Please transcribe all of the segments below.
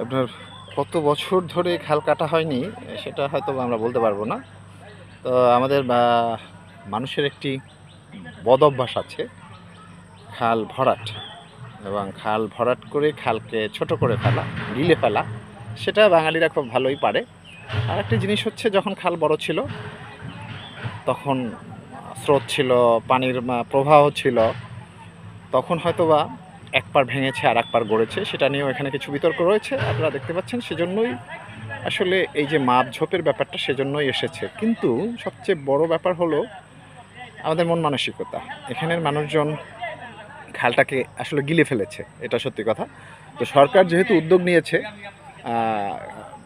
আপনার কত বছর ধরে খাল কাটা হয়নি সেটা হয়তো আমরা বলতে পারবো না। তো আমাদের মানুষের একটি বদ অভ্যাস আছে, খাল ভরাট, এবং খাল ভরাট করে খালকে ছোট করে ফেলা, গিলে ফেলা। সেটা বাঙালিরা খুব ভালোই পারে। আর একটি জিনিস হচ্ছে, যখন খাল বড় ছিল তখন স্রোত ছিল, পানির প্রবাহ ছিল, তখন হয়তোবা এক পার ভেঙেছে আর এক পার গড়েছে, সেটা নিয়েও এখানে কিছু বিতর্ক রয়েছে, আপনারা দেখতে পাচ্ছেন। সেজন্যই আসলে এই যে মাপঝোপের ব্যাপারটা সেজন্যই এসেছে। কিন্তু সবচেয়ে বড় ব্যাপার হলো আমাদের মন মানসিকতা। এখানের মানুষজন খালটাকে আসলে গিলে ফেলেছে, এটা সত্যি কথা। তো সরকার যেহেতু উদ্যোগ নিয়েছে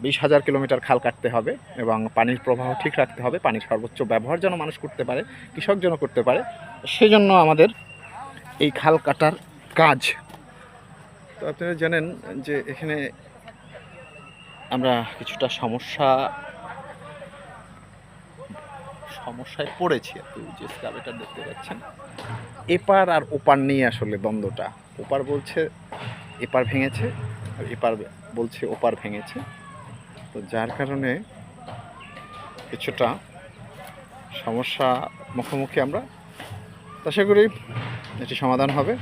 20,000 কিলোমিটার খাল কাটতে হবে এবং পানির প্রবাহ ঠিক রাখতে হবে, পানির সর্বোচ্চ ব্যবহার যেন মানুষ করতে পারে, কৃষক যেন করতে পারে, সেজন্য আমাদের এই খাল কাটার কাজ। তো আপনারা জানেন যে এখানে আমরা কিছুটা সমস্যায় পড়েছি আর কি। যে স্কাবেটা দেখতে পাচ্ছেন, এপার আর ওপার নিয়ে আসলে দ্বন্দ্বটা। ওপার বলছে এপার ভেঙেছে, আর এপার বলছে ওপার ভেঙেছে। তো যার কারণে কিছুটা সমস্যা মুখোমুখি আমরা। আশা করি এটি সমাধান হবে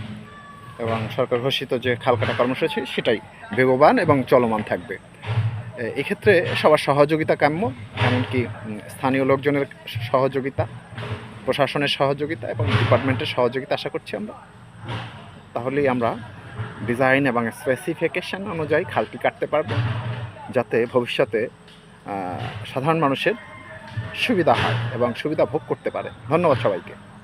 এবং সরকার ঘোষিত যে খাল কাটা কর্মসূচি সেটাই বেগবান এবং চলমান থাকবে। এক্ষেত্রে সবার সহযোগিতা কাম্য, এমনকি স্থানীয় লোকজনের সহযোগিতা, প্রশাসনের সহযোগিতা এবং ডিপার্টমেন্টের সহযোগিতা আশা করছি আমরা। তাহলেই আমরা ডিজাইন এবং স্পেসিফিকেশান অনুযায়ী খালটি কাটতে পারবো, যাতে ভবিষ্যতে সাধারণ মানুষের সুবিধা হয় এবং সুবিধা ভোগ করতে পারে। ধন্যবাদ সবাইকে।